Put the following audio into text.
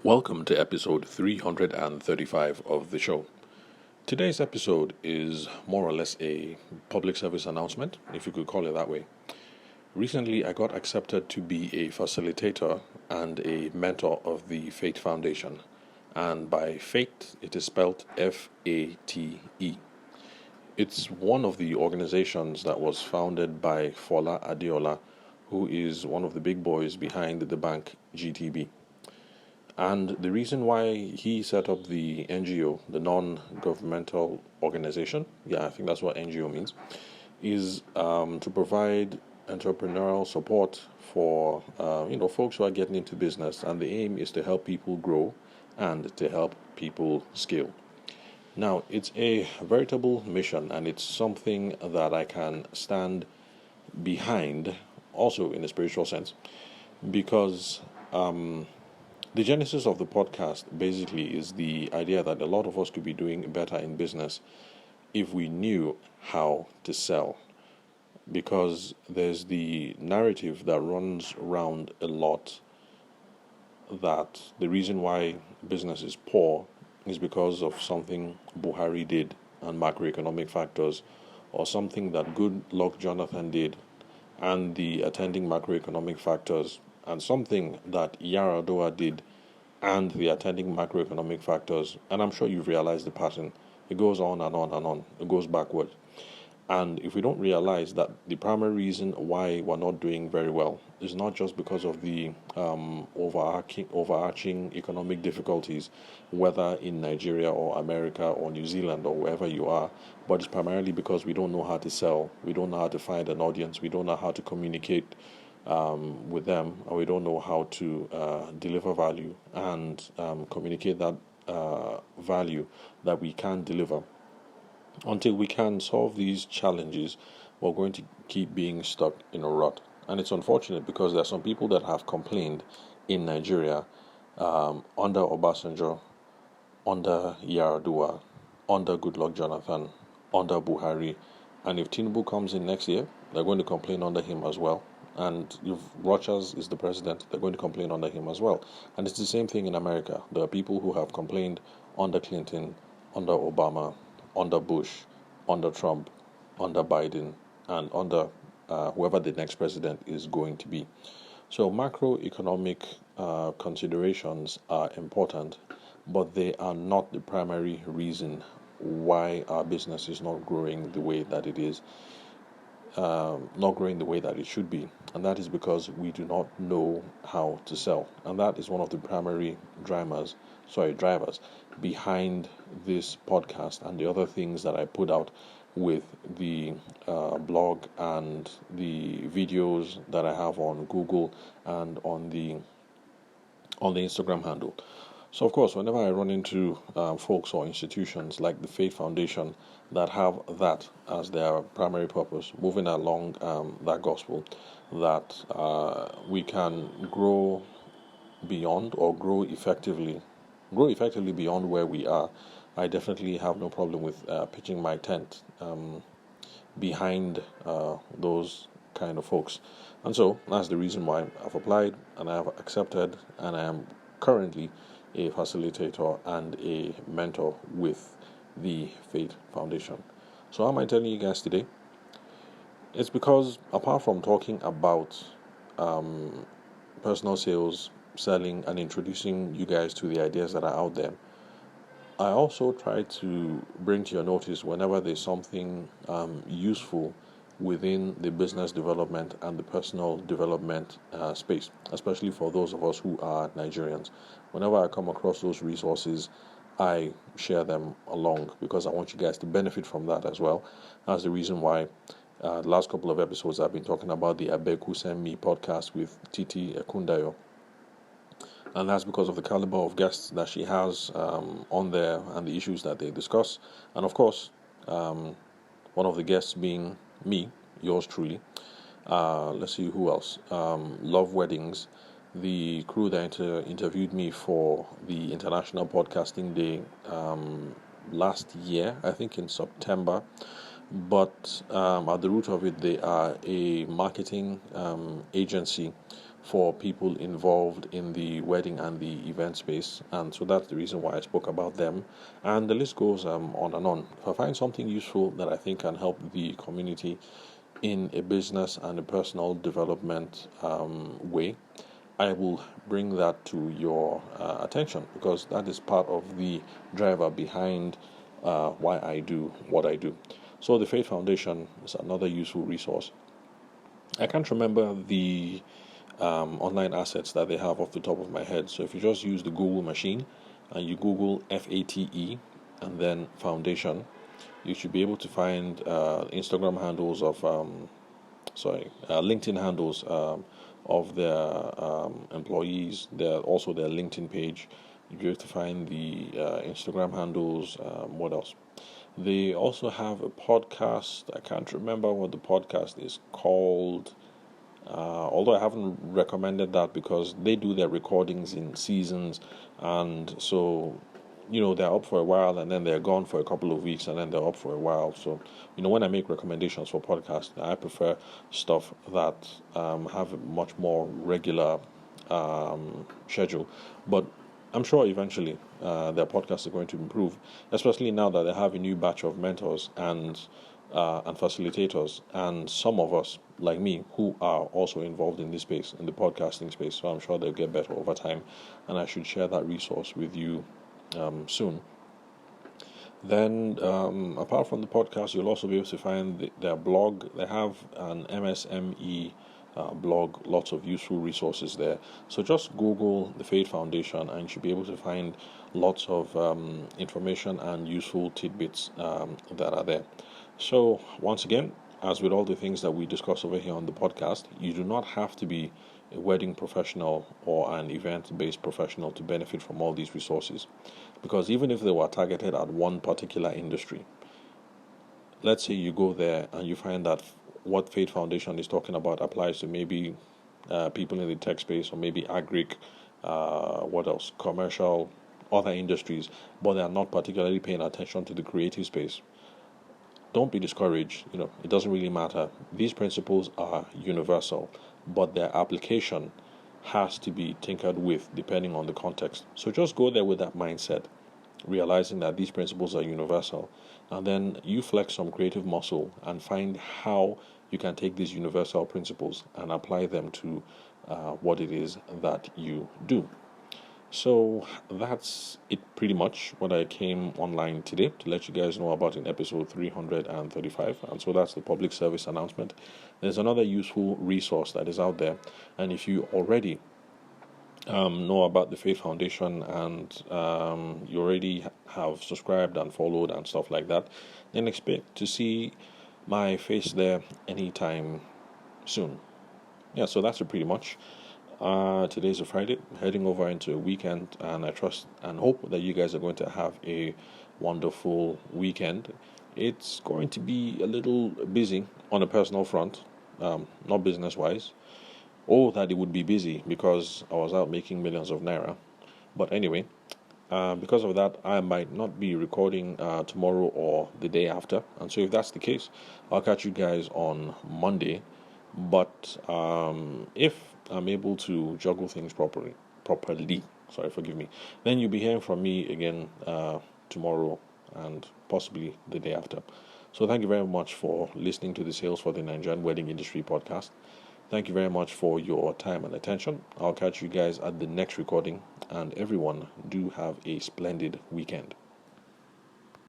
Welcome to episode 335 of the show. Today's episode is more or less a public service announcement, if you could call it that way. Recently, I got accepted to be a facilitator and a mentor of the Fate Foundation. And by Fate, it is spelled F-A-T-E. It's one of the organizations that was founded by Fola Adeola, who is one of the big boys behind the bank GTB. And the reason why he set up the NGO, the non-governmental organization, I think that's what NGO means, is to provide entrepreneurial support for folks who are getting into business, and the aim is to help people grow and to help people scale. Now, it's a veritable mission, and it's something that I can stand behind, also in a spiritual sense, because the genesis of the podcast basically is the idea that a lot of us could be doing better in business if we knew how to sell. Because there's the narrative that runs around a lot that the reason why business is poor is because of something Buhari did and macroeconomic factors, or something that Goodluck Jonathan did and the attending macroeconomic factors, and something that Yaradua did and the attending macroeconomic factors. And I'm sure you've realized the pattern. It goes on and on and on. It goes backward. And if we don't realize that the primary reason why we're not doing very well is not just because of the overarching economic difficulties, whether in Nigeria or America or New Zealand or wherever you are, but it's primarily because we don't know how to sell, we don't know how to find an audience, we don't know how to communicate with them, and we don't know how to deliver value and communicate that value that we can deliver. Until we can solve these challenges, we're going to keep being stuck in a rut. And it's unfortunate because there are some people that have complained in Nigeria under Obasanjo, under Yaradua, under Goodluck Jonathan, under Buhari. And if Tinubu comes in next year, they're going to complain under him as well. And if Rochas is the president, they're going to complain under him as well. And it's the same thing in America. There are people who have complained under Clinton, under Obama, under Bush, under Trump, under Biden, and under whoever the next president is going to be. So macroeconomic considerations are important, but they are not the primary reason why our business is not growing the way that it is, not growing the way that it should be. And that is because we do not know how to sell. And that is one of the primary drivers behind this podcast and the other things that I put out with the blog and the videos that I have on Google and on the Instagram handle. So, of course, whenever I run into folks or institutions like the Faith Foundation that have that as their primary purpose, moving along that gospel, that we can grow beyond or grow effectively beyond where we are, I definitely have no problem with pitching my tent behind those kind of folks. And so that's the reason why I've applied and I have accepted, and I am currently a facilitator and a mentor with the Fate Foundation. So how am I telling you guys today? It's because apart from talking about personal sales, selling, and introducing you guys to the ideas that are out there, I also try to bring to your notice whenever there's something useful within the business development and the personal development space, especially for those of us who are Nigerians. Whenever I come across those resources, I share them along because I want you guys to benefit from that as well. That's the reason why the last couple of episodes I've been talking about the Abeku Send Me podcast with Titi Ekundayo. And that's because of the caliber of guests that she has on there and the issues that they discuss. And of course, one of the guests being me, yours truly. Let's see who else. Love Weddings, the crew that interviewed me for the International Podcasting Day last year, I think in September. But at the root of it, they are a marketing agency for people involved in the wedding and the event space, and so that's the reason why I spoke about them. And the list goes on and on. If I find something useful that I think can help the community in a business and a personal development way, I will bring that to your attention, because that is part of the driver behind why I do what I do. So the Faith Foundation is another useful resource. I can't remember the online assets that they have off the top of my head. So if you just use the Google machine and you Google FATE and then foundation, you should be able to find Instagram handles of LinkedIn handles of their employees. Also their LinkedIn page. You'll be able to find the Instagram handles. What else? They also have a podcast. I can't remember what the podcast is called. Although I haven't recommended that because they do their recordings in seasons, and so they're up for a while and then they're gone for a couple of weeks and then they're up for a while. So when I make recommendations for podcasts, I prefer stuff that have a much more regular schedule. But I'm sure eventually their podcasts are going to improve, especially now that they have a new batch of mentors and facilitators, and some of us, like me, who are also involved in this space, in the podcasting space. So I'm sure they'll get better over time, and I should share that resource with you soon. Then, apart from the podcast, you'll also be able to find their blog. They have an MSME blog, lots of useful resources there. So just Google the Faith Foundation and you should be able to find lots of information and useful tidbits that are there. So once again, as with all the things that we discuss over here on the podcast, you do not have to be a wedding professional or an event-based professional to benefit from all these resources. Because even if they were targeted at one particular industry, let's say you go there and you find that what Faith Foundation is talking about applies to maybe people in the tech space, or maybe agric, what else, commercial, other industries, but they are not particularly paying attention to the creative space. Don't be discouraged. It doesn't really matter. These principles are universal, but their application has to be tinkered with depending on the context. So just go there with that mindset, realizing that these principles are universal, and then you flex some creative muscle and find how you can take these universal principles and apply them to what it is that you do. So that's it, pretty much what I came online today to let you guys know about in episode 335. And so that's the public service announcement. There's another useful resource that is out there, and if you already know about the Faith Foundation and you already have subscribed and followed and stuff like that, then expect to see my face there anytime soon. Yeah, so that's it pretty much. Today's a Friday, heading over into a weekend, and I trust and hope that you guys are going to have a wonderful weekend. It's going to be a little busy on a personal front, not business-wise. Oh, that it would be busy because I was out making millions of naira. But anyway, because of that, I might not be recording tomorrow or the day after. And so if that's the case, I'll catch you guys on Monday. But if I'm able to juggle things properly, forgive me, then you'll be hearing from me again tomorrow and possibly the day after. So thank you very much for listening to the Sales for the Nigerian Wedding Industry podcast. Thank you very much for your time and attention. I'll catch you guys at the next recording, and everyone do have a splendid weekend.